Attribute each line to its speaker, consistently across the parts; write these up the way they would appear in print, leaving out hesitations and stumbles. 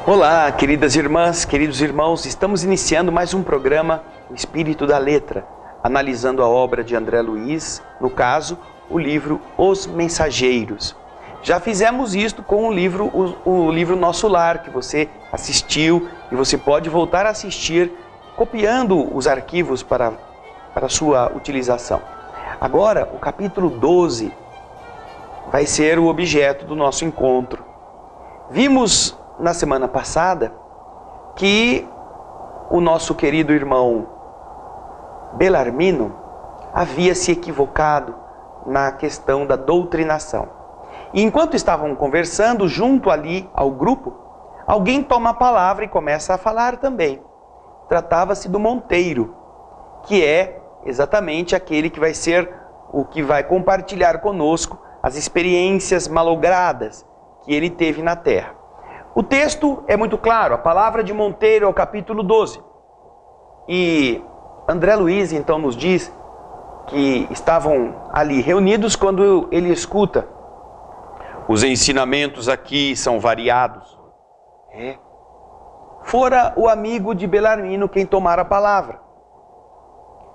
Speaker 1: Olá, queridas irmãs, queridos irmãos, estamos iniciando mais um programa, O Espírito da Letra, analisando a obra de André Luiz, no caso, o livro Os Mensageiros. Já fizemos isto com o livro Nosso Lar, que você assistiu e você pode voltar a assistir copiando os arquivos para sua utilização. Agora, o capítulo 12 vai ser o objeto do nosso encontro. Vimos na semana passada que o nosso querido irmão Belarmino havia se equivocado na questão da doutrinação. E enquanto estavam conversando junto ali ao grupo, alguém toma a palavra e começa a falar também. Tratava-se do Monteiro, que é exatamente aquele que vai ser o que vai compartilhar conosco as experiências malogradas que ele teve na terra. O texto é muito claro, a palavra de Monteiro é o capítulo 12. E André Luiz então nos diz que estavam ali reunidos quando ele escuta: os ensinamentos aqui são variados. Fora o amigo de Belarmino quem tomara a palavra.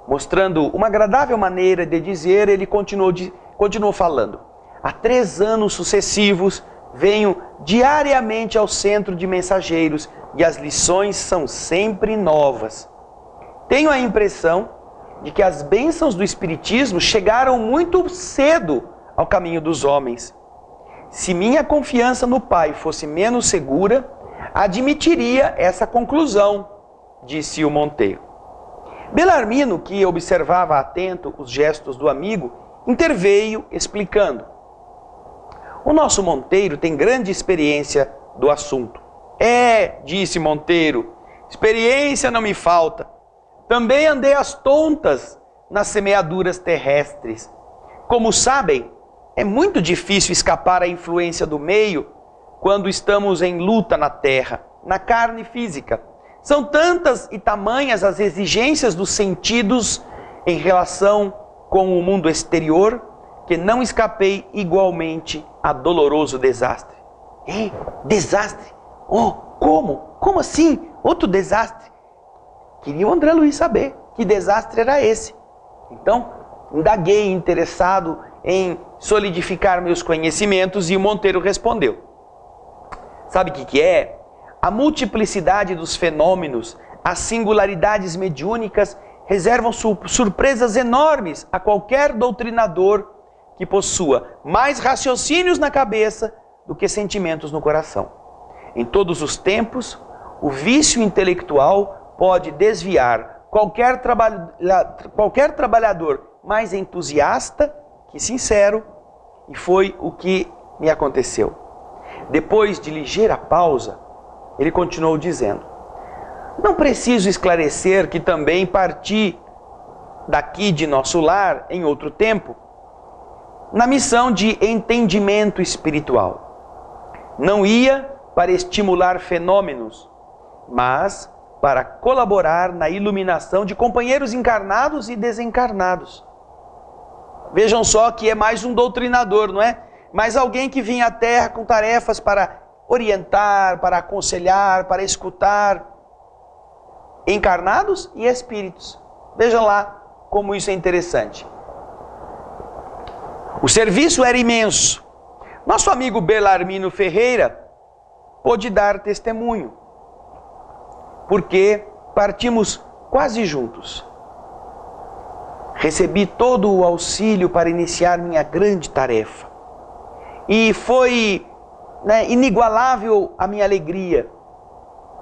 Speaker 1: Mostrando uma agradável maneira de dizer, ele continuou falando. Há 3 anos sucessivos venho diariamente ao centro de mensageiros e as lições são sempre novas. Tenho a impressão de que as bênçãos do Espiritismo chegaram muito cedo ao caminho dos homens. Se minha confiança no Pai fosse menos segura, admitiria essa conclusão, disse o Monteiro. Belarmino, que observava atento os gestos do amigo, interveio explicando. O nosso Monteiro tem grande experiência do assunto. Disse Monteiro, experiência não me falta. Também andei às tontas nas semeaduras terrestres. Como sabem, é muito difícil escapar à influência do meio quando estamos em luta na terra, na carne física. São tantas e tamanhas as exigências dos sentidos em relação com o mundo exterior que não escapei igualmente a doloroso desastre. Desastre? Como? Como assim? Outro desastre? Queria o André Luiz saber que desastre era esse. Então, indaguei interessado em solidificar meus conhecimentos e o Monteiro respondeu. Sabe o que é? A multiplicidade dos fenômenos, as singularidades mediúnicas reservam surpresas enormes a qualquer doutrinador que possua mais raciocínios na cabeça do que sentimentos no coração. Em todos os tempos, o vício intelectual pode desviar qualquer trabalhador mais entusiasta que sincero, e foi o que me aconteceu. Depois de ligeira pausa, ele continuou dizendo: não preciso esclarecer que também parti daqui de nosso lar em outro tempo, na missão de entendimento espiritual. Não ia para estimular fenômenos, mas para colaborar na iluminação de companheiros encarnados e desencarnados. Vejam só que é mais um doutrinador, não é? Mais alguém que vinha à Terra com tarefas para orientar, para aconselhar, para escutar encarnados e espíritos. Vejam lá como isso é interessante. O serviço era imenso. Nosso amigo Belarmino Ferreira pôde dar testemunho, porque partimos quase juntos. Recebi todo o auxílio para iniciar minha grande tarefa. E foi inigualável a minha alegria,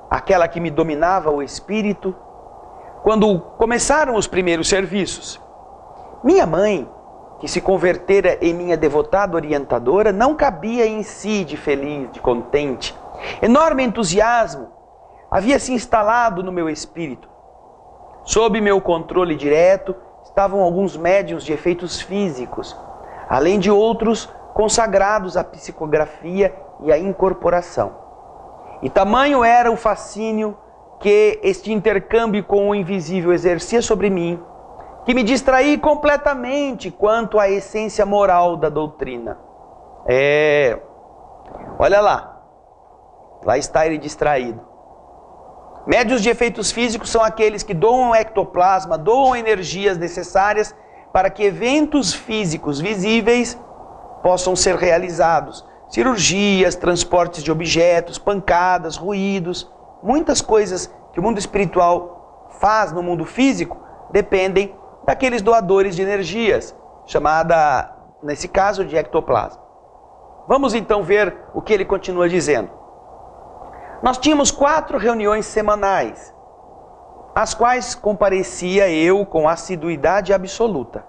Speaker 1: aquela que me dominava o espírito, quando começaram os primeiros serviços. Minha mãe, que se convertera em minha devotada orientadora, não cabia em si de feliz, de contente. Enorme entusiasmo havia se instalado no meu espírito. Sob meu controle direto estavam alguns médiuns de efeitos físicos, além de outros consagrados à psicografia e à incorporação. E tamanho era o fascínio que este intercâmbio com o invisível exercia sobre mim, que me distraí completamente quanto à essência moral da doutrina. Olha lá, Lá está ele distraído. Médios de efeitos físicos são aqueles que doam ectoplasma, doam energias necessárias para que eventos físicos visíveis possam ser realizados. Cirurgias, transportes de objetos, pancadas, ruídos, muitas coisas que o mundo espiritual faz no mundo físico dependem daqueles doadores de energias, chamada, nesse caso, de ectoplasma. Vamos então ver o que ele continua dizendo. Nós tínhamos 4 reuniões semanais, às quais comparecia eu com assiduidade absoluta.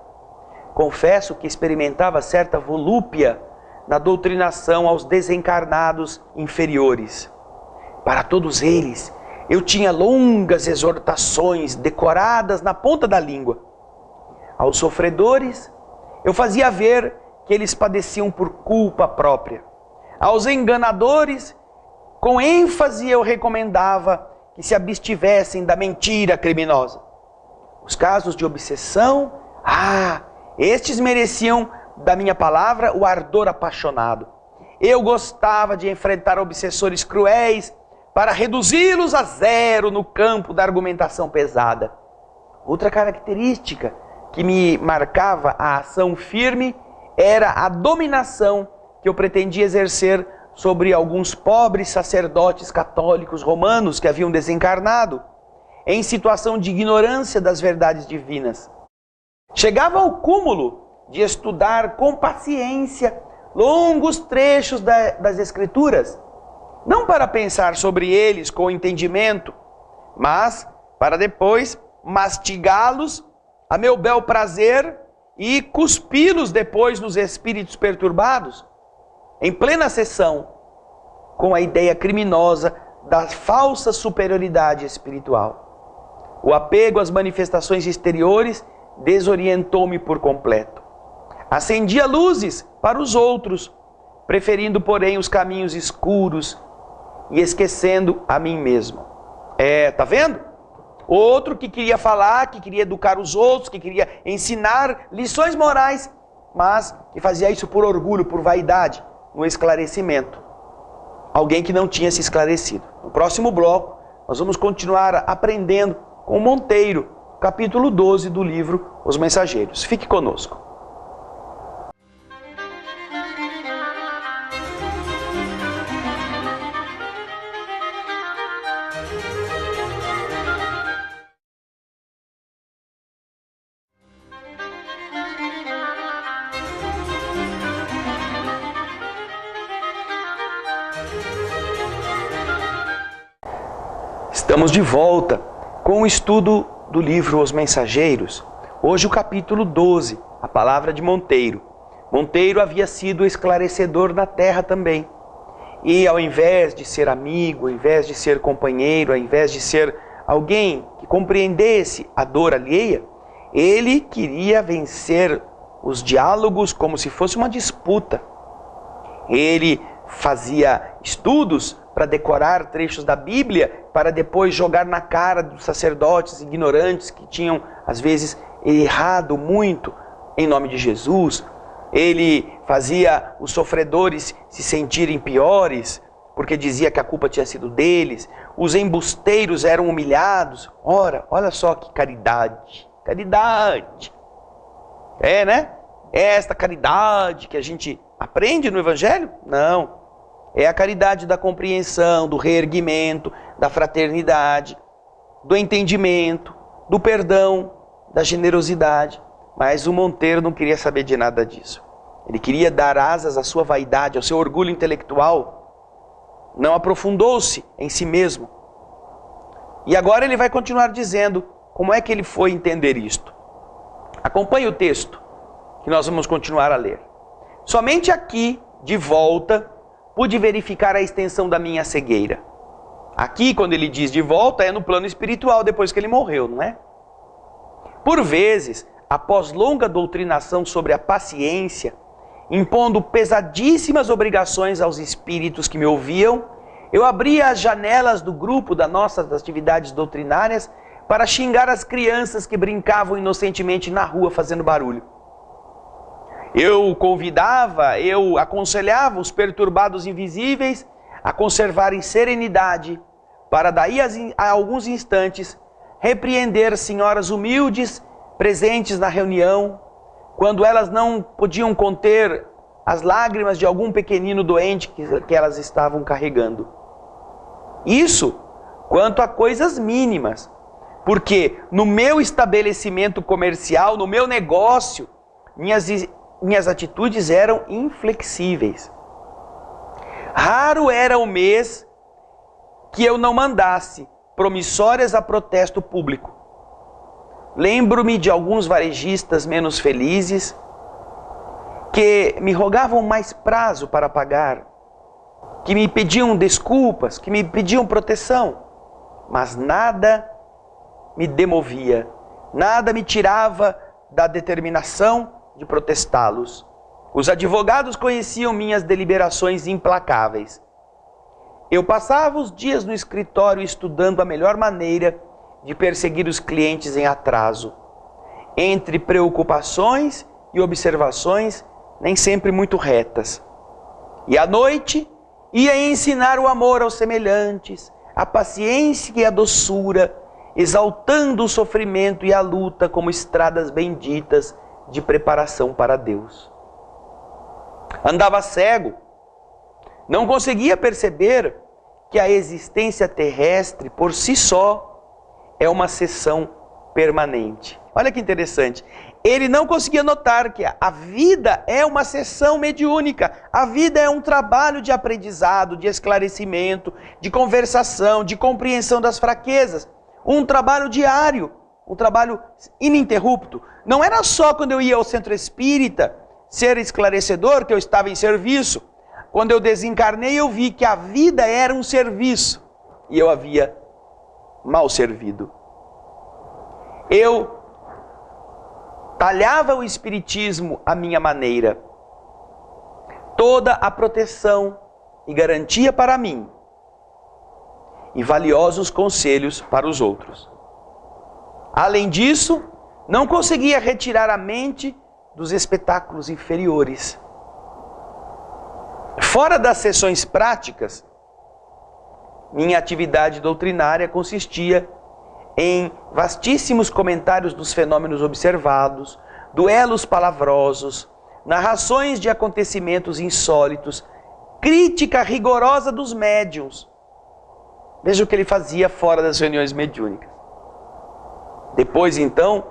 Speaker 1: Confesso que experimentava certa volúpia na doutrinação aos desencarnados inferiores. Para todos eles, eu tinha longas exortações decoradas na ponta da língua. Aos sofredores, eu fazia ver que eles padeciam por culpa própria. Aos enganadores, com ênfase eu recomendava que se abstivessem da mentira criminosa. Os casos de obsessão, estes mereciam da minha palavra o ardor apaixonado. Eu gostava de enfrentar obsessores cruéis para reduzi-los a zero no campo da argumentação pesada. Outra característica que me marcava a ação firme era a dominação que eu pretendia exercer sobre alguns pobres sacerdotes católicos romanos que haviam desencarnado, em situação de ignorância das verdades divinas. Chegava ao cúmulo de estudar com paciência longos trechos das Escrituras, não para pensar sobre eles com entendimento, mas para depois mastigá-los a meu bel prazer e cuspi-los depois nos espíritos perturbados, em plena sessão, com a ideia criminosa da falsa superioridade espiritual. O apego às manifestações exteriores desorientou-me por completo. Acendia luzes para os outros, preferindo, porém, os caminhos escuros e esquecendo a mim mesmo. Tá vendo? Outro que queria falar, que queria educar os outros, que queria ensinar lições morais, mas que fazia isso por orgulho, por vaidade, no esclarecimento. Alguém que não tinha se esclarecido. No próximo bloco, nós vamos continuar aprendendo com Monteiro, capítulo 12 do livro Os Mensageiros. Fique conosco. Estamos de volta com o estudo do livro Os Mensageiros. Hoje o capítulo 12, a palavra de Monteiro. Monteiro havia sido esclarecedor na terra também. E ao invés de ser amigo, ao invés de ser companheiro, ao invés de ser alguém que compreendesse a dor alheia, ele queria vencer os diálogos como se fosse uma disputa. Ele fazia estudos para decorar trechos da Bíblia, para depois jogar na cara dos sacerdotes ignorantes que tinham, às vezes, errado muito em nome de Jesus. Ele fazia os sofredores se sentirem piores, porque dizia que a culpa tinha sido deles. Os embusteiros eram humilhados. Ora, olha só que caridade. Caridade. Né? É esta caridade que a gente aprende no Evangelho? Não. É a caridade da compreensão, do reerguimento, da fraternidade, do entendimento, do perdão, da generosidade. Mas o Monteiro não queria saber de nada disso. Ele queria dar asas à sua vaidade, ao seu orgulho intelectual. Não aprofundou-se em si mesmo. E agora ele vai continuar dizendo como é que ele foi entender isto. Acompanhe o texto que nós vamos continuar a ler. Somente aqui, de volta, pude verificar a extensão da minha cegueira. Aqui, quando ele diz de volta, é no plano espiritual, depois que ele morreu, não é? Por vezes, após longa doutrinação sobre a paciência, impondo pesadíssimas obrigações aos espíritos que me ouviam, eu abria as janelas do grupo das nossas atividades doutrinárias para xingar as crianças que brincavam inocentemente na rua fazendo barulho. Eu aconselhava os perturbados invisíveis a conservarem serenidade, para daí a alguns instantes repreender senhoras humildes presentes na reunião, quando elas não podiam conter as lágrimas de algum pequenino doente que elas estavam carregando. Isso quanto a coisas mínimas, porque no meu estabelecimento comercial, no meu negócio, minhas atitudes eram inflexíveis. Raro era o mês que eu não mandasse promissórias a protesto público. Lembro-me de alguns varejistas menos felizes que me rogavam mais prazo para pagar, que me pediam desculpas, que me pediam proteção, mas nada me demovia, nada me tirava da determinação de protestá-los. Os advogados conheciam minhas deliberações implacáveis. Eu passava os dias no escritório estudando a melhor maneira de perseguir os clientes em atraso, entre preocupações e observações nem sempre muito retas. E à noite ia ensinar o amor aos semelhantes, a paciência e a doçura, exaltando o sofrimento e a luta como estradas benditas de preparação para Deus. Andava cego, não conseguia perceber que a existência terrestre por si só é uma sessão permanente. Olha que interessante. Ele não conseguia notar que a vida é uma sessão mediúnica. A vida é um trabalho de aprendizado, de esclarecimento, de conversação, de compreensão das fraquezas. Um trabalho diário, um trabalho ininterrupto. Não era só quando eu ia ao centro espírita ser esclarecedor que eu estava em serviço. Quando eu desencarnei, eu vi que a vida era um serviço e eu havia mal servido. Eu talhava o espiritismo à minha maneira. Toda a proteção e garantia para mim e valiosos conselhos para os outros. Além disso, não conseguia retirar a mente dos espetáculos inferiores. Fora das sessões práticas, minha atividade doutrinária consistia em vastíssimos comentários dos fenômenos observados, duelos palavrosos, narrações de acontecimentos insólitos, crítica rigorosa dos médiuns. Veja o que ele fazia fora das reuniões mediúnicas. Depois, então,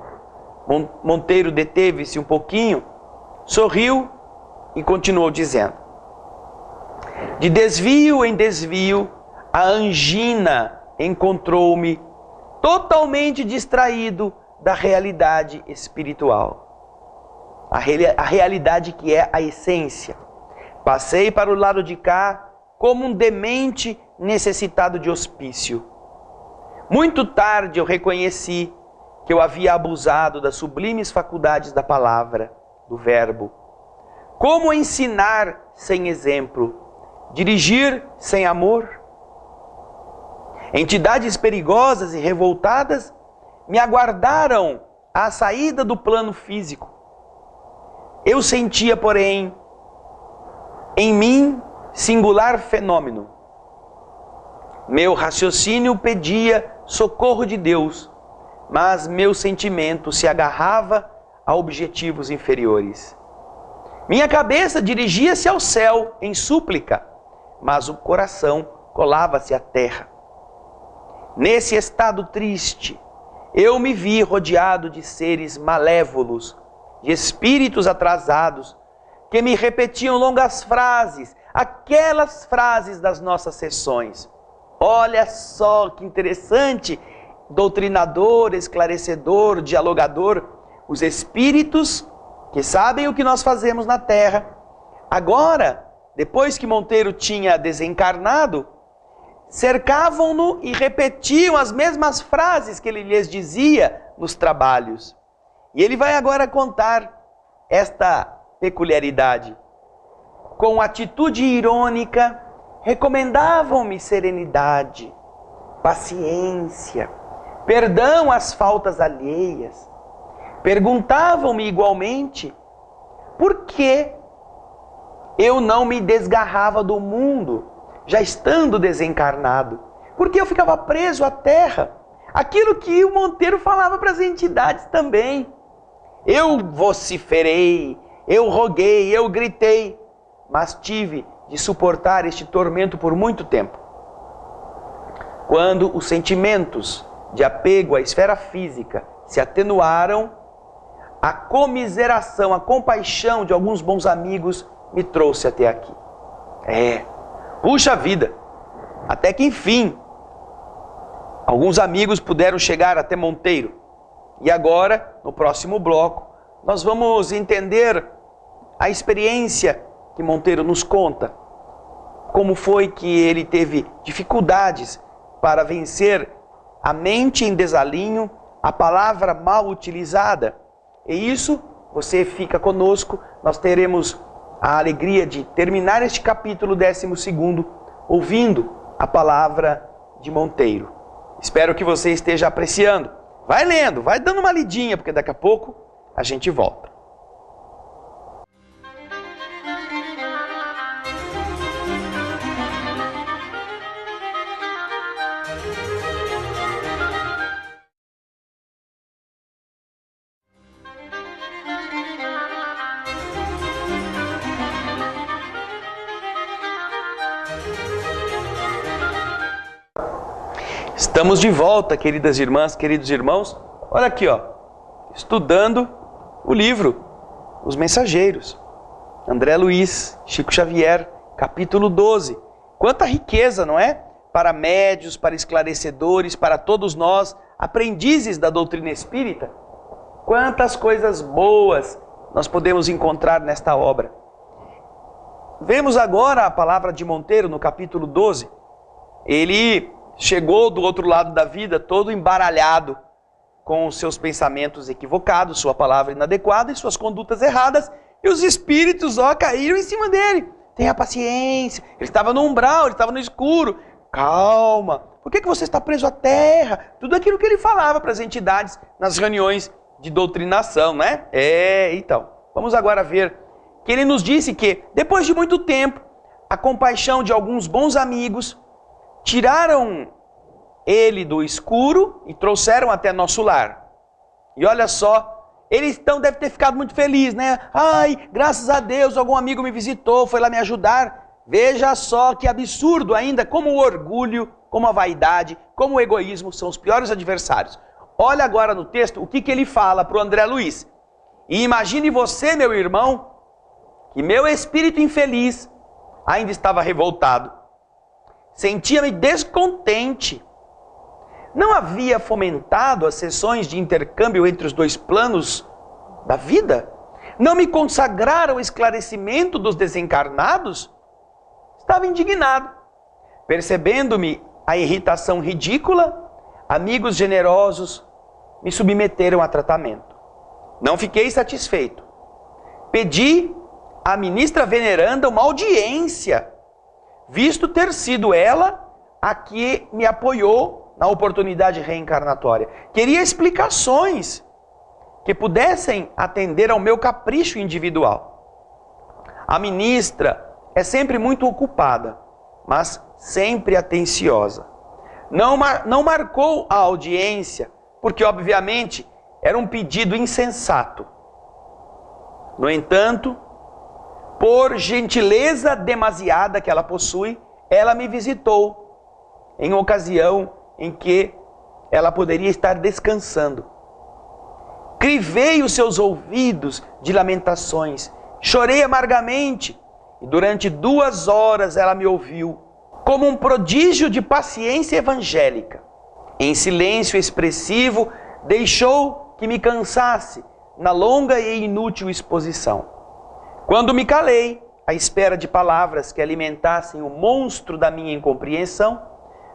Speaker 1: Monteiro deteve-se um pouquinho, sorriu e continuou dizendo: de desvio em desvio, a angina encontrou-me totalmente distraído da realidade espiritual. A realidade que é a essência. Passei para o lado de cá como um demente necessitado de hospício. Muito tarde eu reconheci que eu havia abusado das sublimes faculdades da palavra, do verbo. Como ensinar sem exemplo? Dirigir sem amor? Entidades perigosas e revoltadas me aguardaram à saída do plano físico. Eu sentia, porém, em mim singular fenômeno. Meu raciocínio pedia socorro de Deus, mas meu sentimento se agarrava a objetivos inferiores. Minha cabeça dirigia-se ao céu em súplica, mas o coração colava-se à terra. Nesse estado triste, eu me vi rodeado de seres malévolos, de espíritos atrasados, que me repetiam longas frases, aquelas frases das nossas sessões. Olha só que interessante, doutrinador, esclarecedor, dialogador, os espíritos que sabem o que nós fazemos na Terra. Agora, depois que Monteiro tinha desencarnado, cercavam-no e repetiam as mesmas frases que ele lhes dizia nos trabalhos. E ele vai agora contar esta peculiaridade. Com atitude irônica, recomendavam-me serenidade, paciência, perdão às faltas alheias. Perguntavam-me igualmente por que eu não me desgarrava do mundo, já estando desencarnado, porque eu ficava preso à terra. Aquilo que o Monteiro falava para as entidades também. Eu vociferei, eu roguei, eu gritei, mas tive de suportar este tormento por muito tempo. Quando os sentimentos de apego à esfera física se atenuaram, a comiseração, a compaixão de alguns bons amigos me trouxe até aqui. Puxa vida, até que enfim, alguns amigos puderam chegar até Monteiro. E agora, no próximo bloco, nós vamos entender a experiência que Monteiro nos conta. Como foi que ele teve dificuldades para vencer a mente em desalinho, a palavra mal utilizada. E isso, você fica conosco, nós teremos a alegria de terminar este capítulo 12º ouvindo a palavra de Monteiro. Espero que você esteja apreciando. Vai lendo, vai dando uma lidinha, porque daqui a pouco a gente volta. Estamos de volta, queridas irmãs, queridos irmãos. Olha aqui, ó, estudando o livro Os Mensageiros. André Luiz, Chico Xavier, capítulo 12. Quanta riqueza, não é? Para médios, para esclarecedores, para todos nós, aprendizes da doutrina espírita. Quantas coisas boas nós podemos encontrar nesta obra. Vemos agora a palavra de Monteiro no capítulo 12. Ele chegou do outro lado da vida todo embaralhado com os seus pensamentos equivocados, sua palavra inadequada e suas condutas erradas, e os espíritos, caíram em cima dele. Tenha paciência, ele estava no umbral, ele estava no escuro. Calma, por que você está preso à terra? Tudo aquilo que ele falava para as entidades nas reuniões de doutrinação, né? Então, vamos agora ver que ele nos disse que, depois de muito tempo, a compaixão de alguns bons amigos tiraram ele do escuro e trouxeram até nosso lar. E olha só, ele então deve ter ficado muito feliz, né? Ai, graças a Deus, algum amigo me visitou, foi lá me ajudar. Veja só que absurdo ainda, como o orgulho, como a vaidade, como o egoísmo são os piores adversários. Olha agora no texto o que ele fala para o André Luiz. E imagine você, meu irmão, que meu espírito infeliz ainda estava revoltado. Sentia-me descontente. Não havia fomentado as sessões de intercâmbio entre os dois planos da vida? Não me consagraram o esclarecimento dos desencarnados? Estava indignado. Percebendo-me a irritação ridícula, amigos generosos me submeteram a tratamento. Não fiquei satisfeito. Pedi à ministra veneranda uma audiência, visto ter sido ela a que me apoiou na oportunidade reencarnatória. Queria explicações que pudessem atender ao meu capricho individual. A ministra é sempre muito ocupada, mas sempre atenciosa. Não marcou a audiência, porque obviamente era um pedido insensato. No entanto, por gentileza demasiada que ela possui, ela me visitou em ocasião em que ela poderia estar descansando. Crivei os seus ouvidos de lamentações, chorei amargamente, e durante 2 horas ela me ouviu, como um prodígio de paciência evangélica. Em silêncio expressivo, deixou que me cansasse na longa e inútil exposição. Quando me calei, à espera de palavras que alimentassem o monstro da minha incompreensão,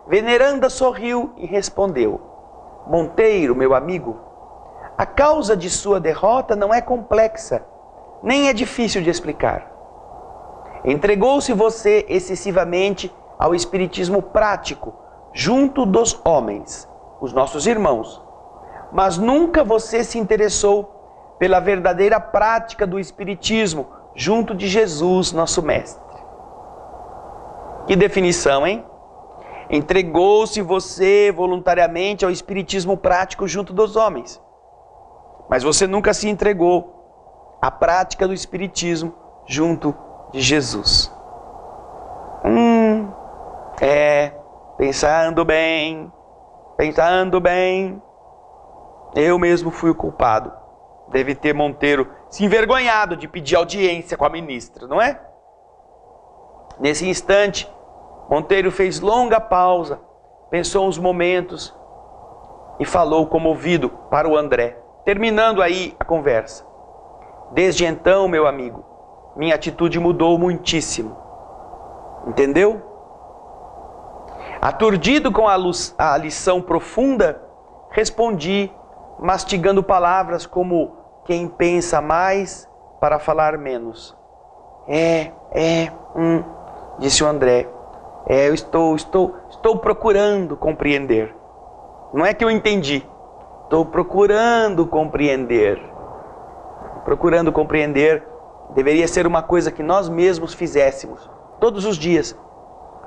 Speaker 1: veneranda sorriu e respondeu: Monteiro, meu amigo, a causa de sua derrota não é complexa, nem é difícil de explicar. Entregou-se você excessivamente ao espiritismo prático, junto dos homens, os nossos irmãos, mas nunca você se interessou pela verdadeira prática do espiritismo, junto de Jesus, nosso mestre. Que definição, hein? Entregou-se você voluntariamente ao espiritismo prático junto dos homens. Mas você nunca se entregou à prática do espiritismo junto de Jesus. Pensando bem, eu mesmo fui o culpado. Deve ter Monteiro se envergonhado de pedir audiência com a ministra, não é? Nesse instante, Monteiro fez longa pausa, pensou uns momentos e falou comovido para o André, terminando aí a conversa. Desde então, meu amigo, minha atitude mudou muitíssimo. Entendeu? Aturdido com a lição profunda, respondi, mastigando palavras como quem pensa mais para falar menos. Disse o André. Eu estou procurando compreender. Não é que eu entendi. Estou procurando compreender. Procurando compreender deveria ser uma coisa que nós mesmos fizéssemos todos os dias.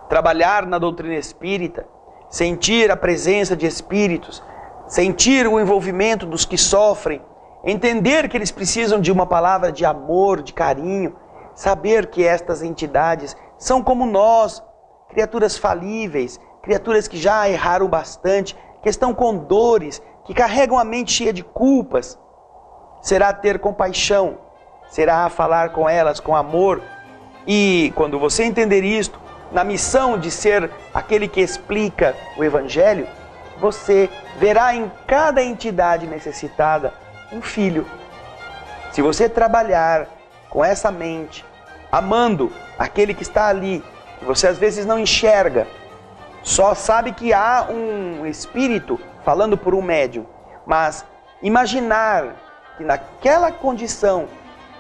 Speaker 1: Trabalhar na doutrina espírita, sentir a presença de espíritos, sentir o envolvimento dos que sofrem, entender que eles precisam de uma palavra de amor, de carinho, saber que estas entidades são como nós, criaturas falíveis, criaturas que já erraram bastante, que estão com dores, que carregam a mente cheia de culpas. Será ter compaixão, será falar com elas com amor. E quando você entender isto, na missão de ser aquele que explica o Evangelho, você verá em cada entidade necessitada um filho. Se você trabalhar com essa mente, amando aquele que está ali, que você às vezes não enxerga, só sabe que há um espírito falando por um médium, mas imaginar que naquela condição,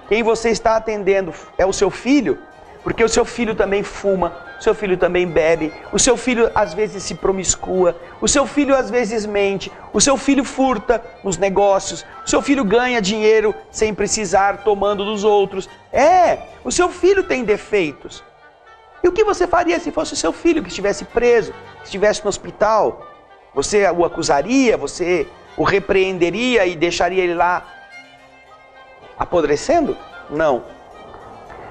Speaker 1: quem você está atendendo é o seu filho, porque o seu filho também fuma, o seu filho também bebe, o seu filho às vezes se promiscua, o seu filho às vezes mente, o seu filho furta nos negócios, o seu filho ganha dinheiro sem precisar, tomando dos outros. O seu filho tem defeitos. E o que você faria se fosse o seu filho que estivesse preso, que estivesse no hospital? Você o acusaria, você o repreenderia e deixaria ele lá apodrecendo? Não.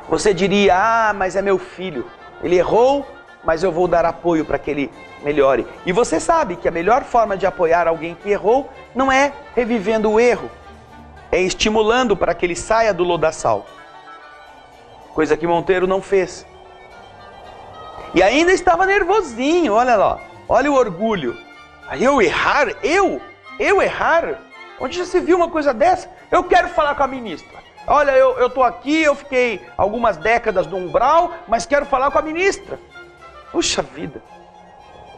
Speaker 1: Você diria, mas é meu filho, ele errou, mas eu vou dar apoio para que ele melhore. E você sabe que a melhor forma de apoiar alguém que errou não é revivendo o erro, é estimulando para que ele saia do lodaçal. Coisa que Monteiro não fez. E ainda estava nervosinho, olha lá, olha o orgulho. Aí eu errar? Eu errar? Onde já se viu uma coisa dessa? Eu quero falar com a ministra. Olha, eu estou aqui, eu fiquei algumas décadas no umbral, mas quero falar com a ministra. Puxa vida,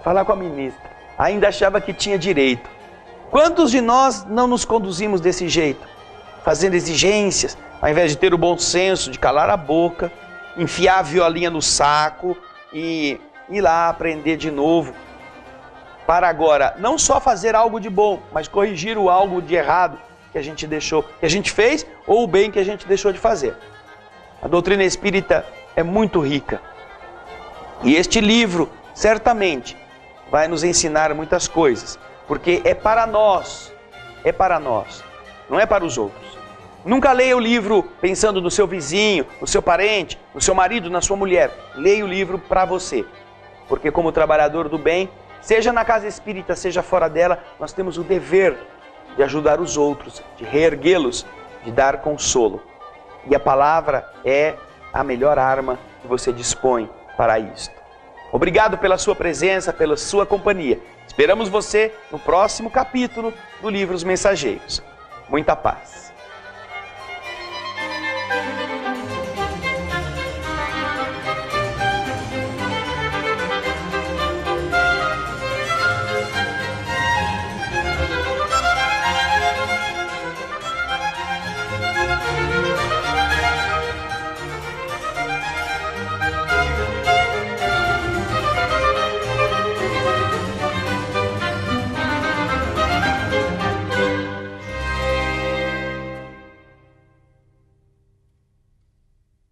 Speaker 1: falar com a ministra. Ainda achava que tinha direito. Quantos de nós não nos conduzimos desse jeito? Fazendo exigências, ao invés de ter o bom senso de calar a boca, enfiar a violinha no saco e ir lá aprender de novo. Para agora, não só fazer algo de bom, mas corrigir o algo de errado que a gente deixou, que a gente fez, ou o bem que a gente deixou de fazer. A doutrina espírita é muito rica. E este livro, certamente, vai nos ensinar muitas coisas, porque é para nós, não é para os outros. Nunca leia o livro pensando no seu vizinho, no seu parente, no seu marido, na sua mulher. Leia o livro para você, porque como trabalhador do bem, seja na casa espírita, seja fora dela, nós temos o dever de ajudar os outros, de reerguê-los, de dar consolo. E a palavra é a melhor arma que você dispõe para isto. Obrigado pela sua presença, pela sua companhia. Esperamos você no próximo capítulo do livro Os Mensageiros. Muita paz.